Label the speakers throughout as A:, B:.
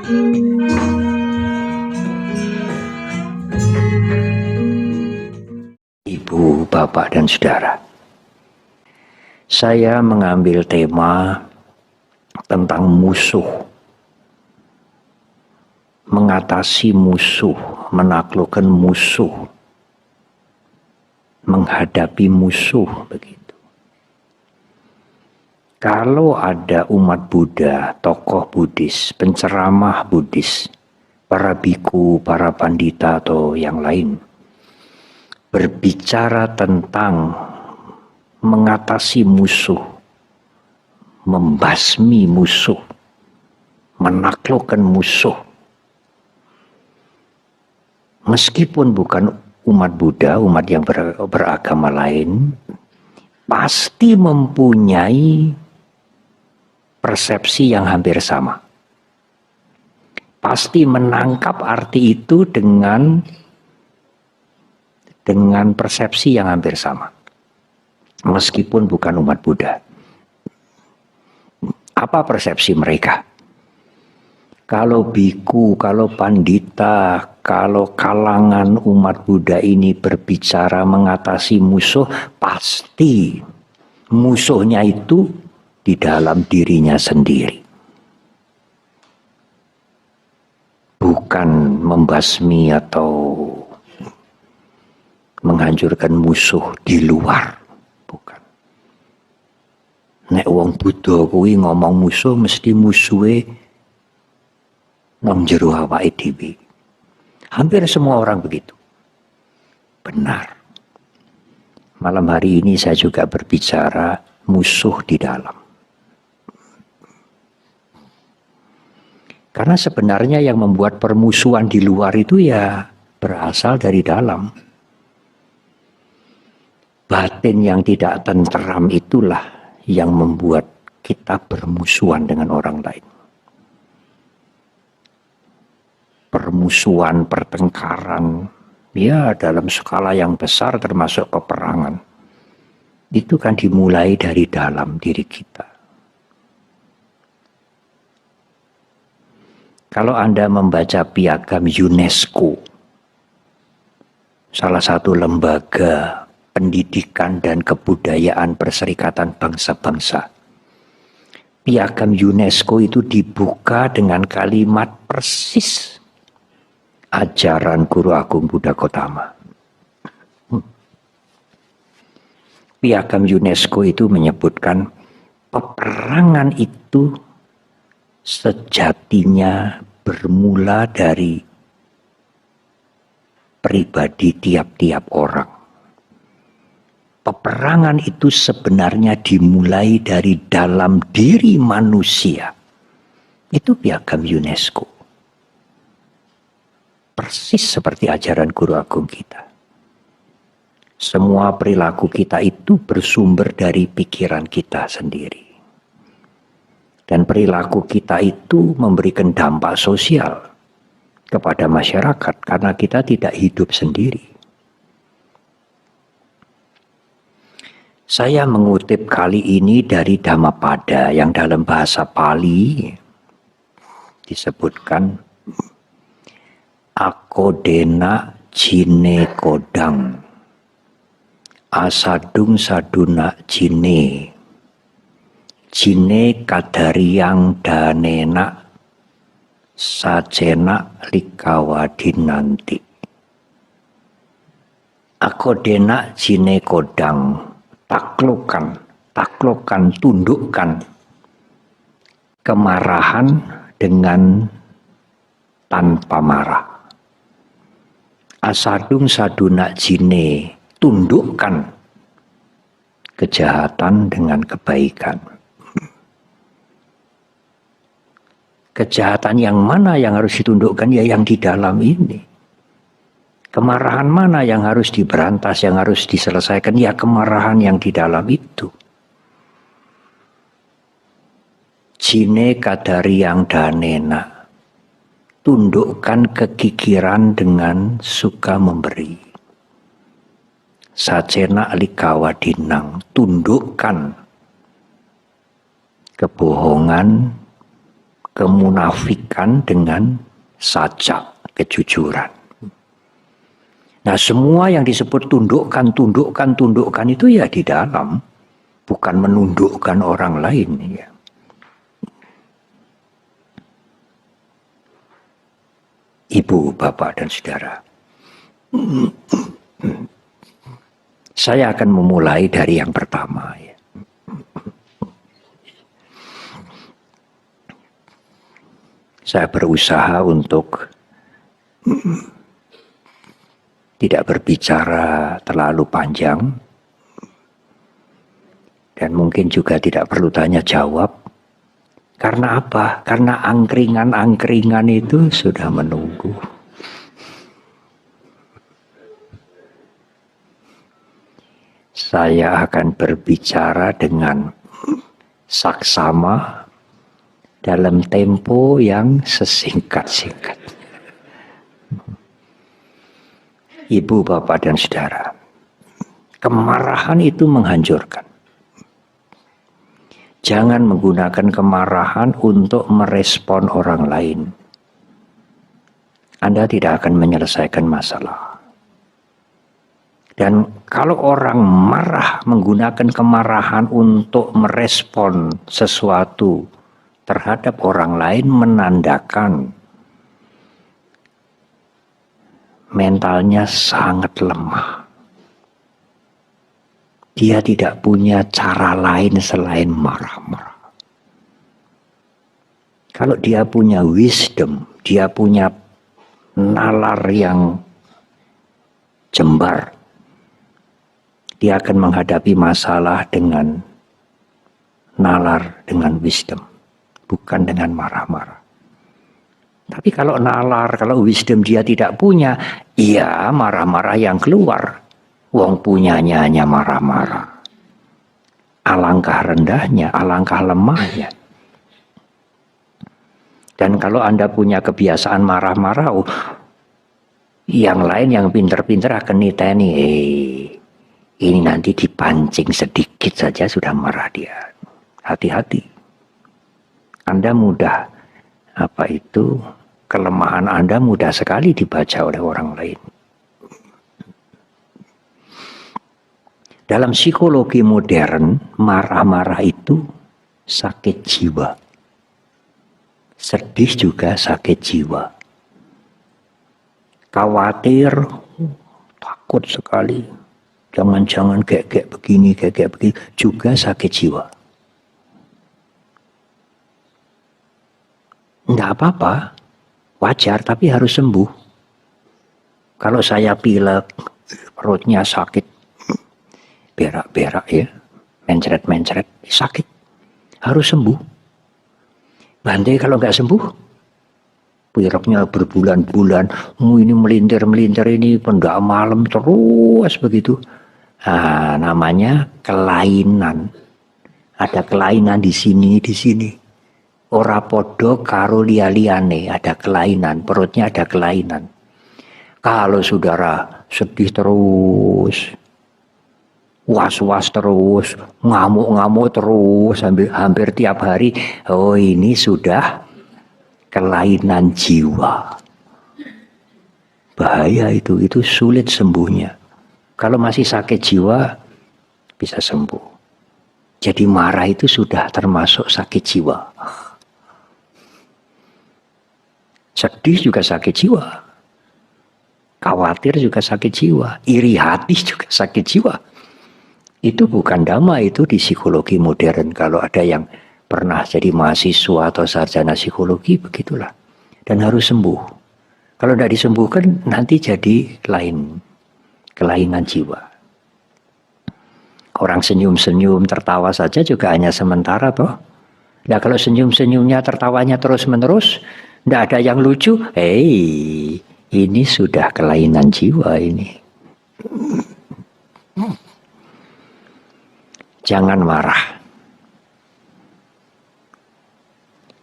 A: Ibu, bapak, dan saudara, saya mengambil tema tentang musuh, mengatasi musuh, menaklukkan musuh, menghadapi musuh, begitu. Kalau ada umat Buddha, tokoh Buddhis, penceramah Buddhis, para biku, para pandita atau yang lain, berbicara tentang mengatasi musuh, membasmi musuh, menaklukkan musuh. Meskipun bukan umat Buddha, umat yang beragama lain, pasti mempunyai persepsi yang hampir sama. Pasti menangkap arti itu dengan persepsi yang hampir sama. Meskipun bukan umat Buddha. Apa persepsi mereka? Kalau biku, kalau pandita, kalau kalangan umat Buddha ini berbicara mengatasi musuh, pasti musuhnya itu di dalam dirinya sendiri. Bukan membasmi atau menghancurkan musuh di luar. Bukan. Nek wong Buddha kuwi ngomong musuh mesti musuhe nang jero awake dhewe. Hampir semua orang begitu. Benar. Malam hari ini saya juga berbicara musuh di dalam. Karena sebenarnya yang membuat permusuhan di luar itu ya berasal dari dalam. Batin yang tidak tenteram itulah yang membuat kita bermusuhan dengan orang lain. Permusuhan, pertengkaran, ya dalam skala yang besar termasuk peperangan. Itu kan dimulai dari dalam diri kita. Kalau Anda membaca piagam UNESCO, salah satu lembaga pendidikan dan kebudayaan Perserikatan Bangsa-Bangsa, piagam UNESCO itu dibuka dengan kalimat persis ajaran Guru Agung Buddha Gautama. Piagam UNESCO itu menyebutkan peperangan itu sejatinya bermula dari pribadi tiap-tiap orang. Peperangan itu sebenarnya dimulai dari dalam diri manusia. Itu piagam UNESCO. Persis seperti ajaran Guru Agung kita. Semua perilaku kita itu bersumber dari pikiran kita sendiri. Dan perilaku kita itu memberikan dampak sosial kepada masyarakat karena kita tidak hidup sendiri. Saya mengutip kali ini dari Dhammapada yang dalam bahasa Pali disebutkan akodena jine kodang asadung saduna jine jine kadariang danena sajena likawadinanti. Akodena jine kodang, taklukkan, tundukkan kemarahan dengan tanpa marah. Asadung saduna jine, tundukkan kejahatan dengan kebaikan. Kejahatan yang mana yang harus ditundukkan? Ya yang di dalam ini. Kemarahan mana yang harus diberantas, yang harus diselesaikan? Ya kemarahan yang di dalam itu. Jine kadari yang danena. Tundukkan kekikiran dengan suka memberi. Sajena likawadinang. Tundukkan kebohongan kemunafikan dengan sajak kejujuran. Nah, semua yang disebut tundukkan itu ya di dalam, bukan menundukkan orang lain ya. Ibu, bapak, dan saudara, saya akan memulai dari yang pertama ya. Saya berusaha untuk tidak berbicara terlalu panjang dan mungkin juga tidak perlu tanya jawab. Karena apa? Karena angkringan-angkringan itu sudah menunggu. Saya akan berbicara dengan saksama dalam tempo yang sesingkat-singkat. Ibu, bapak, dan saudara, kemarahan itu menghancurkan. Jangan menggunakan kemarahan untuk merespon orang lain. Anda tidak akan menyelesaikan masalah. Dan kalau orang marah menggunakan kemarahan untuk merespon sesuatu terhadap orang lain, menandakan mentalnya sangat lemah. Dia tidak punya cara lain selain marah-marah. Kalau dia punya wisdom, dia punya nalar yang jembar, dia akan menghadapi masalah dengan nalar, dengan wisdom, bukan dengan marah-marah. Tapi kalau nalar, kalau wisdom dia tidak punya, iya marah-marah yang keluar. Wong punyanya hanya marah-marah. Alangkah rendahnya, alangkah lemahnya. Dan kalau Anda punya kebiasaan marah-marah, yang lain yang pinter-pinter akan niteni, ini nanti dipancing sedikit saja sudah marah dia. Hati-hati. Anda mudah, kelemahan Anda mudah sekali dibaca oleh orang lain. Dalam psikologi modern, marah-marah itu sakit jiwa. Sedih juga sakit jiwa. Khawatir, takut sekali. Jangan-jangan kayak begini, juga sakit jiwa. Enggak apa-apa, wajar, tapi harus sembuh. Kalau saya pilek, perutnya sakit, berak-berak ya, mencret-mencret, sakit. Harus sembuh. Bandai kalau nggak sembuh, pileknya berbulan-bulan, ini melintir-melintir ini, pendak malam terus begitu. Nah, namanya kelainan. Ada kelainan di sini. Ora podo karo liya-liyane, ada kelainan, perutnya ada kelainan. Kalau saudara sedih terus, was-was terus, ngamuk-ngamuk terus, hampir tiap hari, ini sudah kelainan jiwa. Bahaya itu sulit sembuhnya. Kalau masih sakit jiwa, bisa sembuh. Jadi marah itu sudah termasuk sakit jiwa. Sedih juga sakit jiwa. Khawatir juga sakit jiwa. Iri hati juga sakit jiwa. Itu bukan dhamma, itu di psikologi modern. Kalau ada yang pernah jadi mahasiswa atau sarjana psikologi, begitulah. Dan harus sembuh. Kalau tidak disembuhkan, nanti jadi lain. Kelainan jiwa. Orang senyum-senyum, tertawa saja juga hanya sementara toh. Nah kalau senyum-senyumnya, tertawanya terus-menerus, tidak ada yang lucu, ini sudah kelainan jiwa ini. Jangan marah.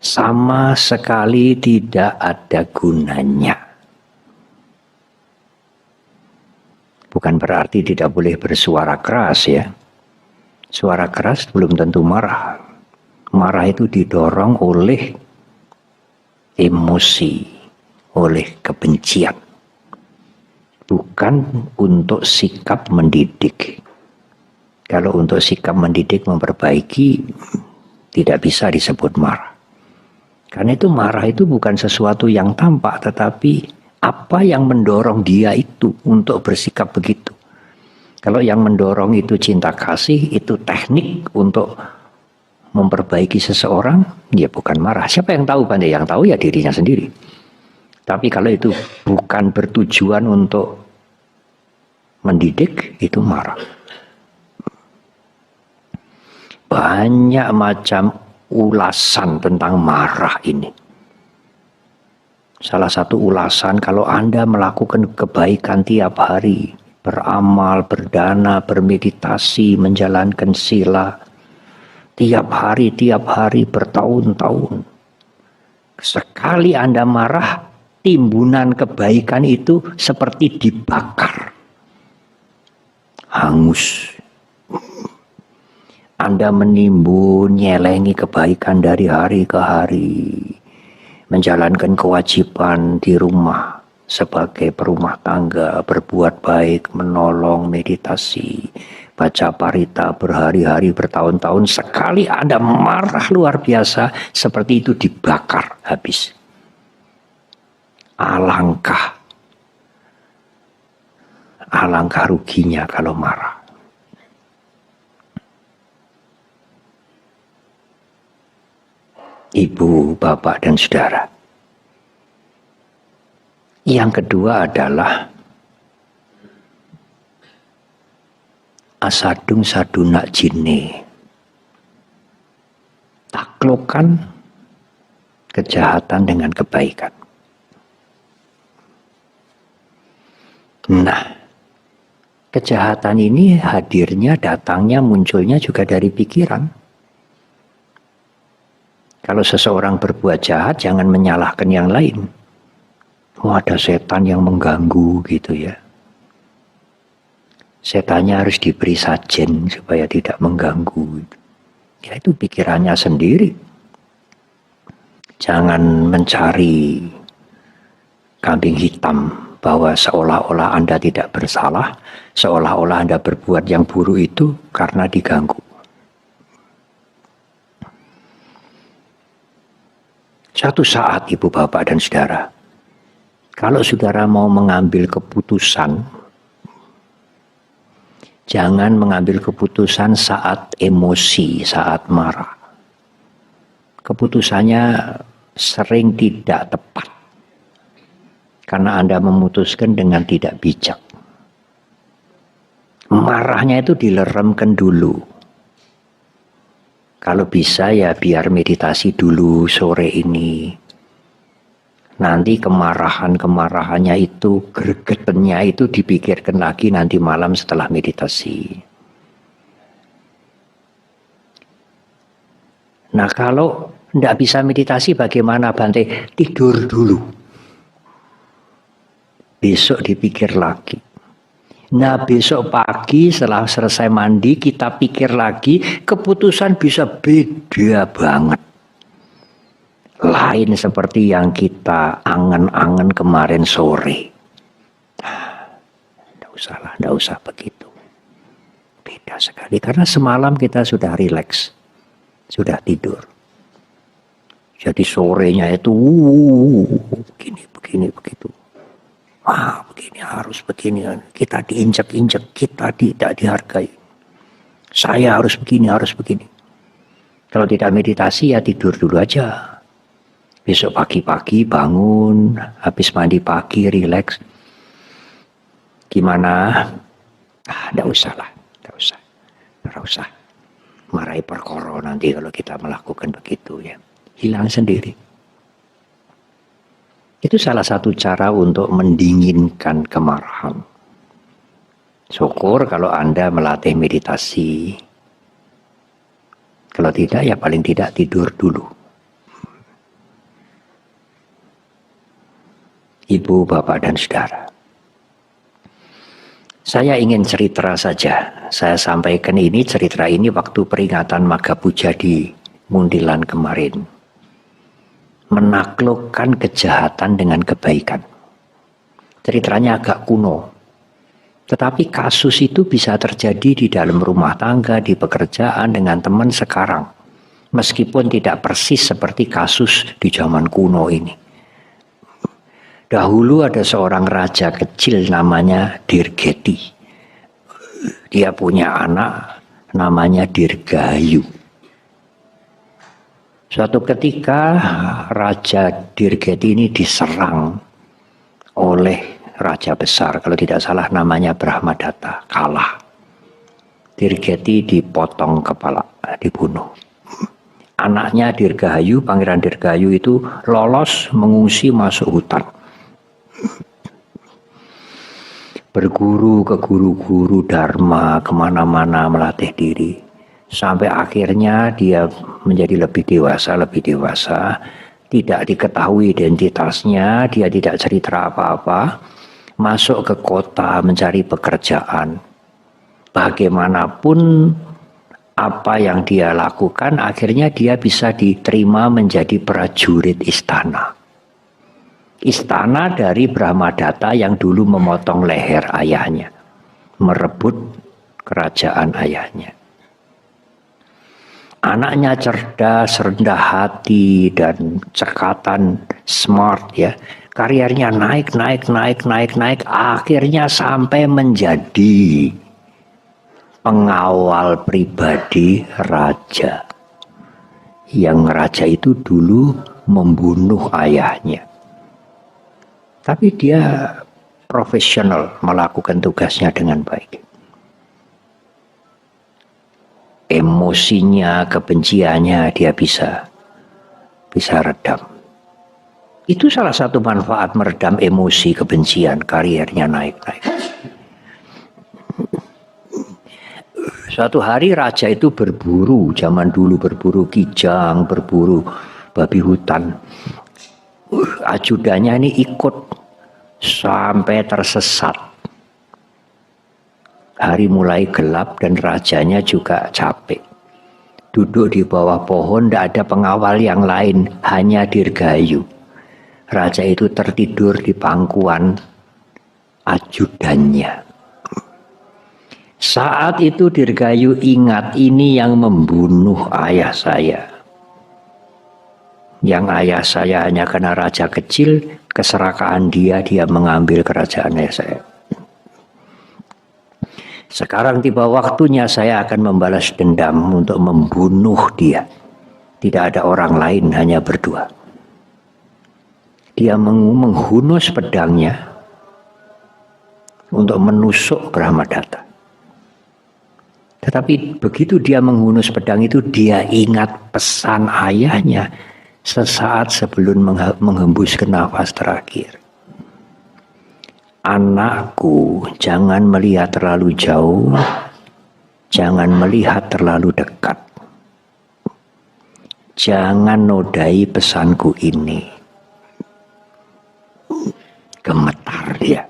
A: Sama sekali tidak ada gunanya. Bukan berarti tidak boleh bersuara keras ya. Suara keras belum tentu marah. Marah itu didorong oleh emosi, oleh kebencian. Bukan untuk sikap mendidik. Kalau untuk sikap mendidik, memperbaiki, tidak bisa disebut marah. Karena itu marah itu bukan sesuatu yang tampak, tetapi apa yang mendorong dia itu untuk bersikap begitu. Kalau yang mendorong itu cinta kasih, itu teknik untuk memperbaiki seseorang, ya bukan marah. Siapa yang tahu, pandai? Yang tahu ya dirinya sendiri. Tapi kalau itu bukan bertujuan untuk mendidik, itu marah. Banyak macam ulasan tentang marah ini. Salah satu ulasan, kalau Anda melakukan kebaikan tiap hari, beramal, berdana, bermeditasi, menjalankan sila, tiap hari, bertahun-tahun. Sekali Anda marah, timbunan kebaikan itu seperti dibakar. Hangus. Anda menimbun, nyelengi kebaikan dari hari ke hari. Menjalankan kewajiban di rumah sebagai perumah tangga, berbuat baik, menolong, meditasi, baca parita berhari-hari, bertahun-tahun. Sekali Anda marah luar biasa, seperti itu dibakar habis. Alangkah ruginya kalau marah. Ibu, bapak, dan saudara. Yang kedua adalah asadung saduna jine. Taklukkan kejahatan dengan kebaikan. Nah, kejahatan ini hadirnya, datangnya, munculnya juga dari pikiran. Kalau seseorang berbuat jahat, jangan menyalahkan yang lain. Oh, ada setan yang mengganggu gitu ya. Setannya harus diberi sajen supaya tidak mengganggu. Ya itu pikirannya sendiri. Jangan mencari kambing hitam bahwa seolah-olah Anda tidak bersalah, seolah-olah Anda berbuat yang buruk itu karena diganggu. Suatu saat, ibu, bapak, dan saudara, kalau saudara mau mengambil keputusan, jangan mengambil keputusan saat emosi, saat marah. Keputusannya sering tidak tepat, karena Anda memutuskan dengan tidak bijak. Marahnya itu dileremkan dulu. Kalau bisa ya biar meditasi dulu sore ini. Nanti kemarahannya itu, gregetannya itu dipikirkan lagi nanti malam setelah meditasi. Nah kalau tidak bisa meditasi bagaimana, Bante? Tidur dulu. Besok dipikir lagi. Nah besok pagi setelah selesai mandi kita pikir lagi, keputusan bisa beda banget. Lain seperti yang kita angen-angen kemarin sore. Tidak usah begitu. Beda sekali karena semalam kita sudah rileks, sudah tidur. Jadi sorenya itu begini begitu. Begini harus begini, kita diinjak-injak, kita tidak dihargai. Saya harus begini. Kalau tidak meditasi ya tidur dulu aja. Besok pagi-pagi bangun, habis mandi pagi, rileks. Gimana? Tidak usah. Marahi perkara nanti kalau kita melakukan begitu ya. Hilang sendiri. Itu salah satu cara untuk mendinginkan kemarahan. Syukur kalau Anda melatih meditasi. Kalau tidak ya paling tidak tidur dulu. Ibu, bapak, dan saudara. Saya ingin cerita saja. Saya sampaikan cerita ini waktu peringatan Magha Puja di Mundilan kemarin. menaklukkan kejahatan dengan kebaikan. Ceritanya agak kuno, tetapi kasus itu bisa terjadi di dalam rumah tangga, di pekerjaan, dengan teman sekarang. Meskipun tidak persis seperti kasus di zaman kuno ini. Dahulu ada seorang raja kecil namanya Dirgeti. Dia punya anak namanya Dirgayu. Suatu ketika Raja Dirgeti ini diserang oleh raja besar, kalau tidak salah namanya Brahmadatta, kalah. Dirgeti dipotong kepala, dibunuh. Anaknya Dirgahayu, Pangeran Dirgahayu itu lolos mengungsi masuk hutan. Berguru ke guru-guru dharma, kemana-mana melatih diri. Sampai akhirnya dia menjadi lebih dewasa, tidak diketahui identitasnya, dia tidak cerita apa-apa, masuk ke kota mencari pekerjaan. Bagaimanapun apa yang dia lakukan, akhirnya dia bisa diterima menjadi prajurit istana. Istana dari Brahmadatta yang dulu memotong leher ayahnya, merebut kerajaan ayahnya. Anaknya cerdas, rendah hati, dan cekatan, smart ya. Karirnya naik. Akhirnya sampai menjadi pengawal pribadi raja. Yang raja itu dulu membunuh ayahnya. Tapi dia profesional melakukan tugasnya dengan baik. Emosinya, kebenciannya dia bisa redam. Itu salah satu manfaat meredam emosi, kebencian, karirnya naik. Suatu hari raja itu berburu, zaman dulu berburu kijang, berburu babi hutan. Ajudannya ini ikut sampai tersesat. Hari mulai gelap dan rajanya juga capek. Duduk di bawah pohon, tidak ada pengawal yang lain, hanya Dirgayu. Raja itu tertidur di pangkuan ajudannya. Saat itu Dirgayu ingat, ini yang membunuh ayah saya. Yang ayah saya hanya karena raja kecil, keserakahan dia mengambil kerajaan ayah saya. Sekarang tiba waktunya saya akan membalas dendam untuk membunuh dia. Tidak ada orang lain, hanya berdua. Dia menghunus pedangnya untuk menusuk Brahmadatta. Tetapi begitu dia menghunus pedang itu, dia ingat pesan ayahnya sesaat sebelum menghembuskan nafas terakhir. Anakku, jangan melihat terlalu jauh, jangan melihat terlalu dekat. Jangan nodai pesanku ini. Gemetar dia.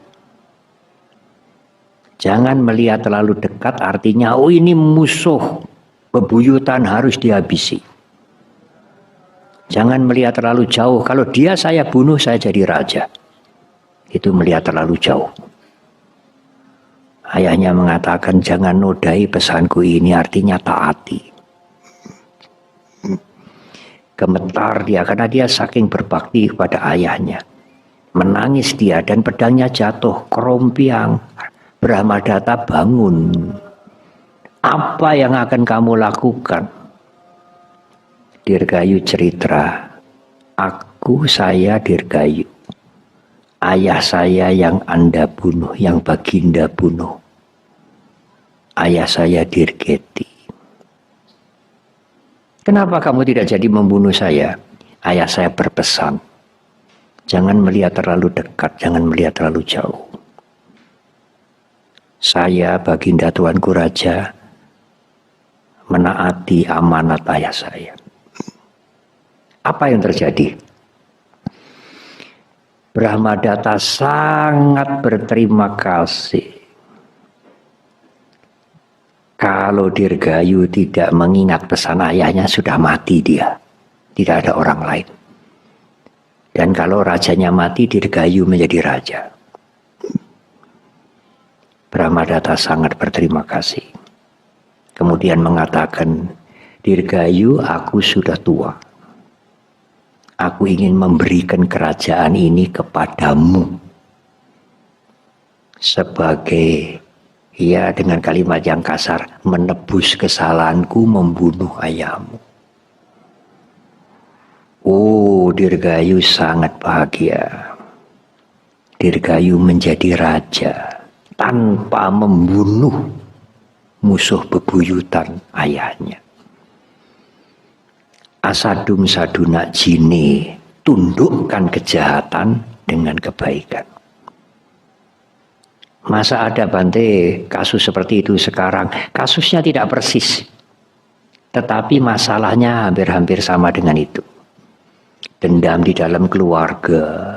A: Jangan melihat terlalu dekat, artinya oh ini musuh, bebuyutan harus dihabisi. Jangan melihat terlalu jauh, kalau dia saya bunuh saya jadi raja. Itu melihat terlalu jauh. Ayahnya mengatakan jangan nodai pesanku ini, artinya taati. Gemetar dia karena dia saking berbakti kepada ayahnya. Menangis dia dan pedangnya jatuh kerompiang. Brahmadatta bangun. Apa yang akan kamu lakukan? Dirgayu cerita, saya Dirgayu. Ayah saya yang Anda bunuh, yang Baginda bunuh. Ayah saya Dirgeti. Kenapa kamu tidak jadi membunuh saya? Ayah saya berpesan, jangan melihat terlalu dekat, jangan melihat terlalu jauh. Saya Baginda Tuanku Raja menaati amanat ayah saya. Apa yang terjadi? Brahmadatta sangat berterima kasih. Kalau Dirgayu tidak mengingat pesan ayahnya, sudah mati dia. Tidak ada orang lain. Dan kalau rajanya mati, Dirgayu menjadi raja. Brahmadatta sangat berterima kasih. Kemudian mengatakan, Dirgayu, aku sudah tua. Aku ingin memberikan kerajaan ini kepadamu. Sebagai, ya dengan kalimat yang kasar, menebus kesalahanku membunuh ayahmu. Oh, Dirgayu sangat bahagia. Dirgayu menjadi raja tanpa membunuh musuh bebuyutan ayahnya. Asadum saduna jine, tundukkan kejahatan dengan kebaikan. Masa ada Bante kasus seperti itu sekarang? Kasusnya tidak persis, tetapi masalahnya hampir-hampir sama dengan itu. Dendam di dalam keluarga,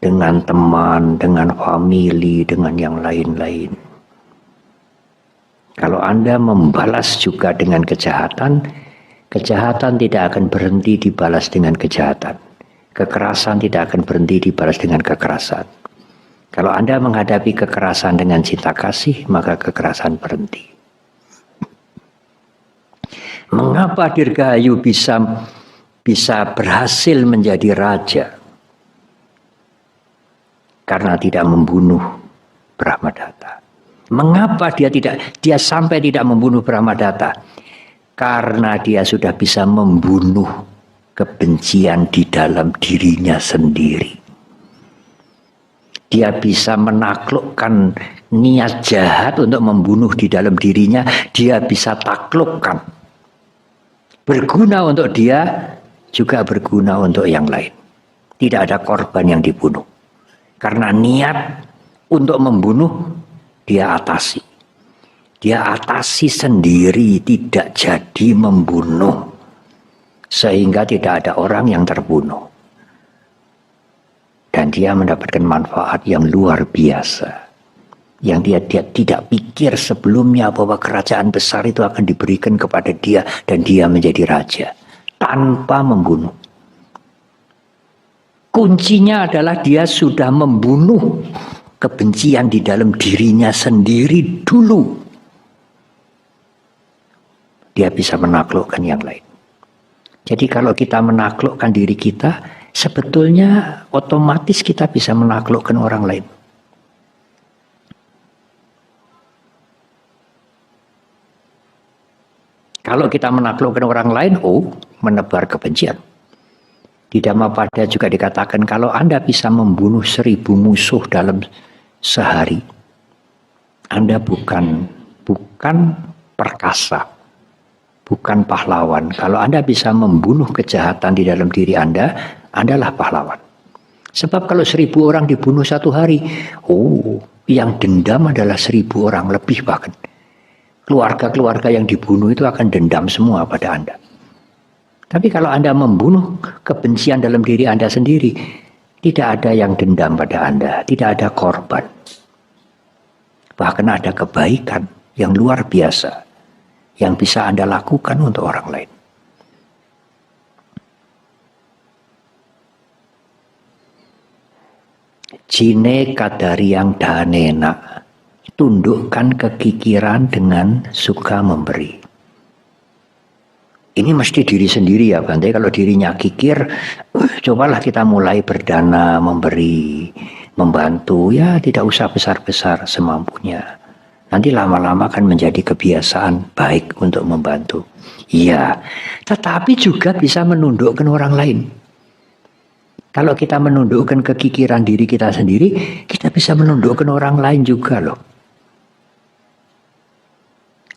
A: dengan teman, dengan famili, dengan yang lain-lain. Kalau Anda membalas juga dengan kejahatan, kejahatan tidak akan berhenti dibalas dengan kejahatan. Kekerasan tidak akan berhenti dibalas dengan kekerasan. Kalau Anda menghadapi kekerasan dengan cinta kasih, maka kekerasan berhenti. Mengapa Dirgayu bisa berhasil menjadi raja? Karena tidak membunuh Brahmadatta. Mengapa dia sampai tidak membunuh Brahmadatta? Karena dia sudah bisa membunuh kebencian di dalam dirinya sendiri. Dia bisa menaklukkan niat jahat untuk membunuh di dalam dirinya. Dia bisa taklukkan. Berguna untuk dia, juga berguna untuk yang lain. Tidak ada korban yang dibunuh. Karena niat untuk membunuh, dia atasi. Dia atasi sendiri, tidak jadi membunuh. Sehingga tidak ada orang yang terbunuh. Dan dia mendapatkan manfaat yang luar biasa. Yang dia tidak pikir sebelumnya bahwa kerajaan besar itu akan diberikan kepada dia. Dan dia menjadi raja. Tanpa membunuh. Kuncinya adalah dia sudah membunuh kebencian di dalam dirinya sendiri dulu. Dia bisa menaklukkan yang lain. Jadi kalau kita menaklukkan diri kita, sebetulnya otomatis kita bisa menaklukkan orang lain. Kalau kita menaklukkan orang lain, menebar kebencian. Di Dhammapada juga dikatakan kalau Anda bisa membunuh 1000 musuh dalam sehari, Anda bukan perkasa, bukan pahlawan. Kalau Anda bisa membunuh kejahatan di dalam diri Anda, Andalah pahlawan. Sebab kalau 1000 orang dibunuh satu hari, yang dendam adalah 1000 orang lebih bahkan. Keluarga-keluarga yang dibunuh itu akan dendam semua pada Anda. Tapi kalau Anda membunuh kebencian dalam diri Anda sendiri, tidak ada yang dendam pada Anda, tidak ada korban. Bahkan ada kebaikan yang luar biasa yang bisa Anda lakukan untuk orang lain. Jine kadariang danena, tundukkan kekikiran dengan suka memberi. Ini mesti diri sendiri ya Bante. Kalau dirinya kikir, cobalah kita mulai berdana, memberi, membantu. Ya tidak usah besar-besar semampunya. Nanti lama-lama akan menjadi kebiasaan baik untuk membantu. Iya, tetapi juga bisa menundukkan orang lain. Kalau kita menundukkan kekikiran diri kita sendiri, kita bisa menundukkan orang lain juga loh.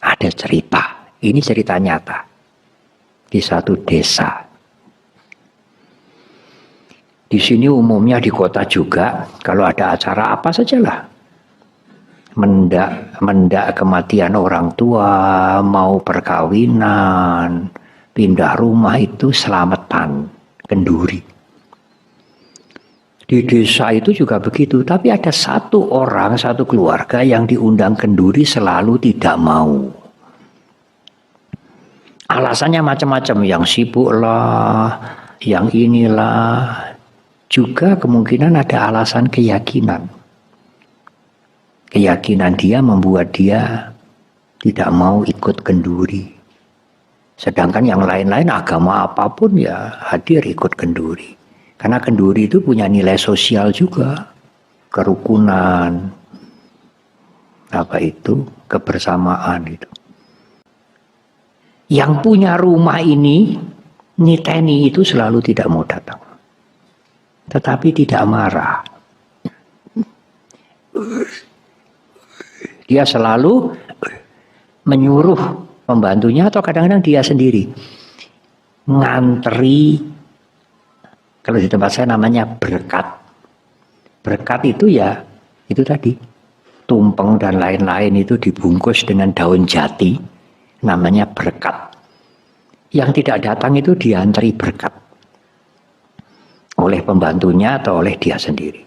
A: Ada cerita, ini cerita nyata. Di satu desa. Di sini umumnya di kota juga, kalau ada acara apa sajalah. Mendak kematian orang tua, mau perkawinan, pindah rumah itu selamatan, kenduri. Di desa itu juga begitu, tapi ada satu orang, satu keluarga yang diundang kenduri selalu tidak mau. Alasannya macam-macam, yang sibuk lah, yang inilah, juga kemungkinan ada alasan keyakinan. Keyakinan dia membuat dia tidak mau ikut kenduri. Sedangkan yang lain-lain agama apapun ya hadir ikut kenduri. Karena kenduri itu punya nilai sosial juga. Kerukunan, kebersamaan itu. Yang punya rumah ini, niteni itu selalu tidak mau datang. Tetapi tidak marah. Dia selalu menyuruh pembantunya atau kadang-kadang dia sendiri ngantri. Kalau di tempat saya namanya berkat. Berkat itu ya itu tadi tumpeng dan lain-lain itu dibungkus dengan daun jati, namanya berkat. Yang tidak datang itu diantri berkat oleh pembantunya atau oleh dia sendiri.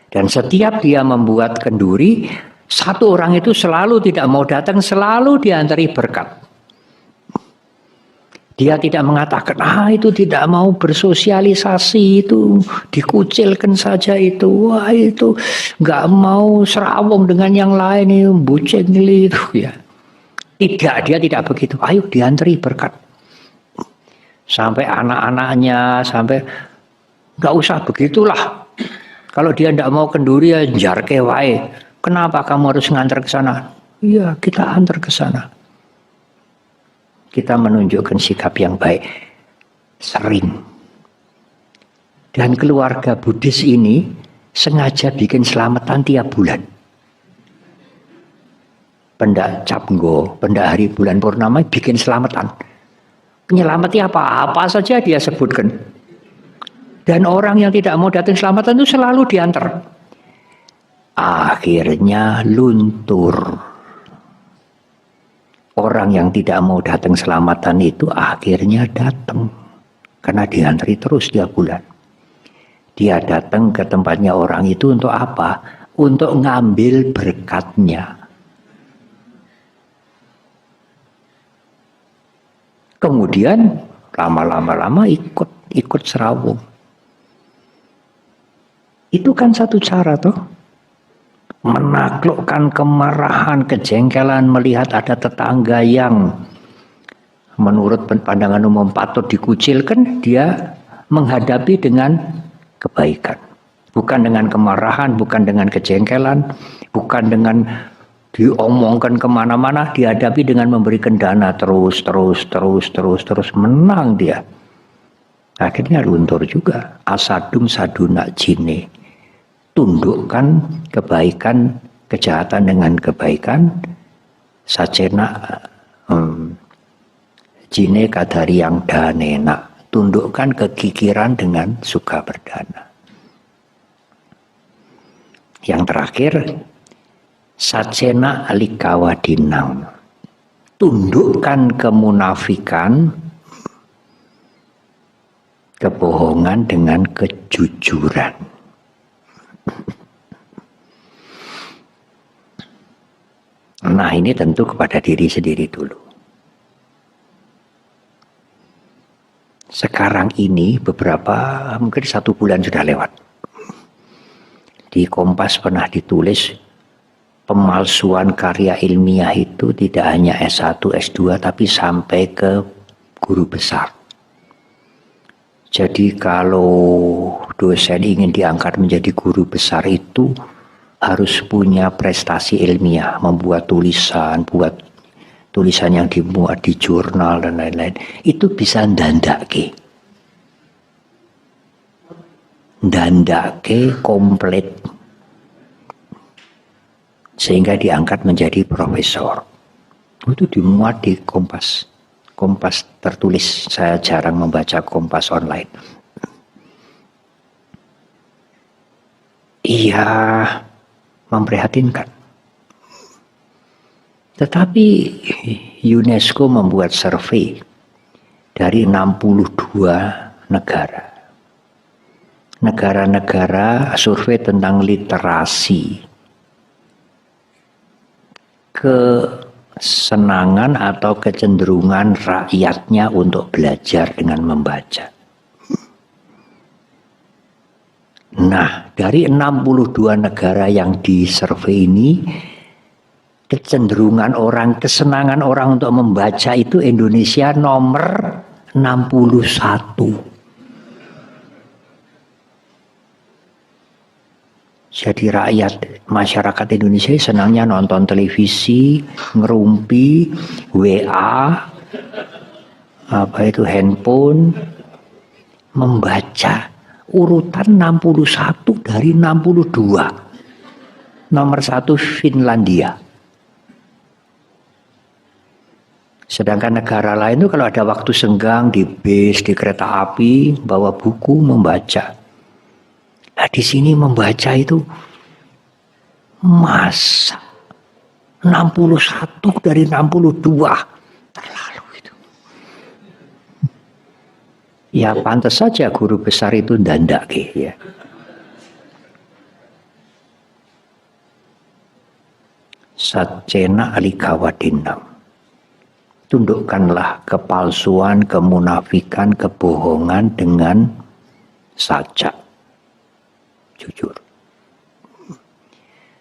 A: Dan setiap dia membuat kenduri, satu orang itu selalu tidak mau datang, selalu diantri berkat. Dia tidak mengatakan, itu tidak mau bersosialisasi, itu dikucilkan saja itu, wah itu nggak mau serawong dengan yang lain, itu bucin itu ya. Tidak, dia tidak begitu. Ayo diantri berkat. Sampai anak-anaknya, sampai nggak usah begitulah. Kalau dia tidak mau kenduri ya jarke wae. Kenapa kamu harus ngantar ke sana? Iya, kita antar ke sana. Kita menunjukkan sikap yang baik. Sering. Dan keluarga Buddhis ini sengaja bikin selamatan tiap bulan. Pendak Capnggo, pendak hari bulan purnama bikin selamatan. Menyelamati apa? Apa saja dia sebutkan. Dan orang yang tidak mau datang selamatan itu selalu diantar. Akhirnya luntur. Orang yang tidak mau datang selamatan itu akhirnya datang. Karena diantri terus tiap bulan. Dia datang ke tempatnya orang itu untuk apa? Untuk ngambil berkatnya. Kemudian lama-lama ikut serawung. Itu kan satu cara toh. Menaklukkan kemarahan, kejengkelan melihat ada tetangga yang menurut pandangan umum patut dikucilkan, dia menghadapi dengan kebaikan. Bukan dengan kemarahan, bukan dengan kejengkelan, bukan dengan diomongkan kemana-mana, dihadapi dengan memberikan dana terus, menang dia. Akhirnya luntur juga. Asadum saduna jine. Tundukkan kebaikan, kejahatan dengan kebaikan. Sacena jine kadari yang danena. Tundukkan kekikiran dengan suka berdana. Yang terakhir, sacena alikawadinang. Tundukkan kemunafikan, kebohongan dengan kejujuran. Nah, ini tentu kepada diri sendiri dulu. Sekarang ini mungkin 1 bulan sudah lewat. Di Kompas pernah ditulis pemalsuan karya ilmiah itu tidak hanya S1, S2 tapi sampai ke guru besar. Jadi kalau dosen ingin diangkat menjadi guru besar itu harus punya prestasi ilmiah, membuat tulisan, buat tulisan yang dimuat di jurnal dan lain-lain. Itu bisa ndandake komplit sehingga diangkat menjadi profesor. Itu dimuat di Kompas tertulis. Saya jarang membaca Kompas online. Iya, memprihatinkan. Tetapi UNESCO membuat survei dari 62 negara. Negara-negara survei tentang literasi, kesenangan atau kecenderungan rakyatnya untuk belajar dengan membaca. Nah, dari 62 negara yang disurvei ini, kecenderungan orang, kesenangan orang untuk membaca itu Indonesia nomor 61. Jadi rakyat masyarakat Indonesia senangnya nonton televisi, ngerumpi, WA, handphone, membaca. Urutan 61 dari 62. Nomor 1 Finlandia. Sedangkan negara lain itu kalau ada waktu senggang di bis, di kereta api, bawa buku membaca. Nah, di sini membaca itu masa 61 dari 62 terlalu itu. Ya pantas saja guru besar itu ndandake ya. Satcena alikawadinam. Tundukkanlah kepalsuan, kemunafikan, kebohongan dengan sajak. Jujur.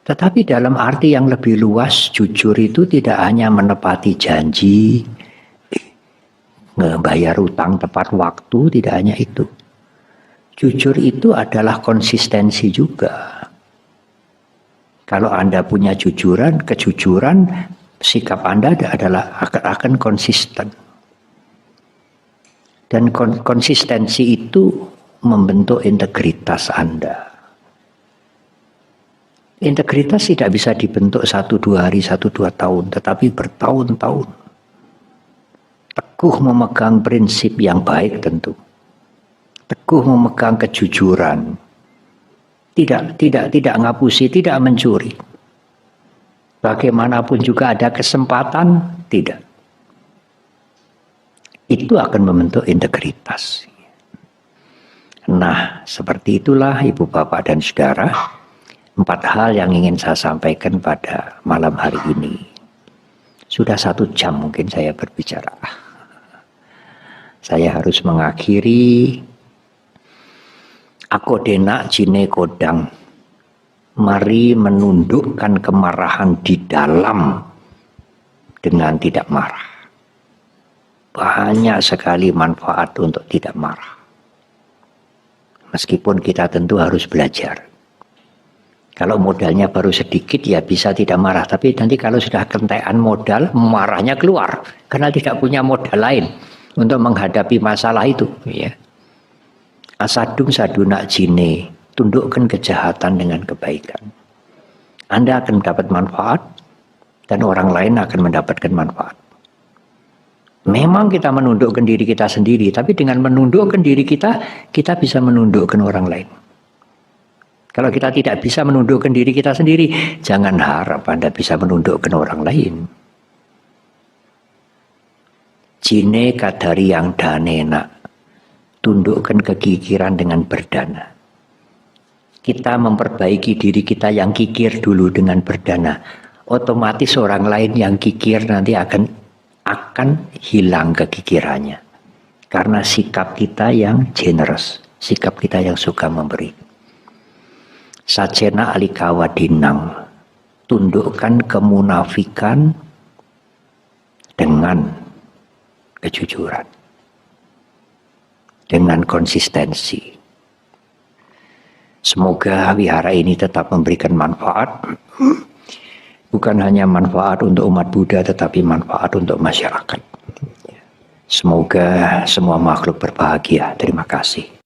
A: Tetapi dalam arti yang lebih luas, jujur itu tidak hanya menepati janji, ngebayar utang tepat waktu, tidak hanya itu. Jujur itu adalah konsistensi juga. Kalau Anda punya kejujuran, sikap Anda adalah akan konsisten. Dan konsistensi itu membentuk integritas Anda. Integritas tidak bisa dibentuk 1-2 hari, 1-2 tahun, tetapi bertahun-tahun. Teguh memegang prinsip yang baik tentu. Teguh memegang kejujuran. Tidak ngapusi, tidak mencuri. Bagaimanapun juga ada kesempatan, tidak. Itu akan membentuk integritas. Nah, seperti itulah Ibu Bapak dan Saudara, 4 hal yang ingin saya sampaikan pada malam hari ini. Sudah 1 jam mungkin saya berbicara. Saya harus mengakhiri. Akodena jine kodang. Mari menundukkan kemarahan di dalam dengan tidak marah. Banyak sekali manfaat untuk tidak marah. Meskipun kita tentu harus belajar. Kalau modalnya baru sedikit ya bisa tidak marah. Tapi nanti kalau sudah kentekan modal, marahnya keluar. Karena tidak punya modal lain untuk menghadapi masalah itu. Ya. Asadung saduna jine, tundukkan kejahatan dengan kebaikan. Anda akan mendapat manfaat dan orang lain akan mendapatkan manfaat. Memang kita menundukkan diri kita sendiri, tapi dengan menundukkan diri kita, kita bisa menundukkan orang lain. Kalau kita tidak bisa menundukkan diri kita sendiri, jangan harap Anda bisa menundukkan orang lain. Jine kadari yang danena. Tundukkan kekikiran dengan berdana. Kita memperbaiki diri kita yang kikir dulu dengan berdana. Otomatis orang lain yang kikir nanti akan hilang kekikirannya. Karena sikap kita yang generous. Sikap kita yang suka memberi. Sacena alikawadinang. Tundukkan kemunafikan dengan kejujuran. Dengan konsistensi. Semoga wihara ini tetap memberikan manfaat. Bukan hanya manfaat untuk umat Buddha, tetapi manfaat untuk masyarakat. Semoga semua makhluk berbahagia. Terima kasih.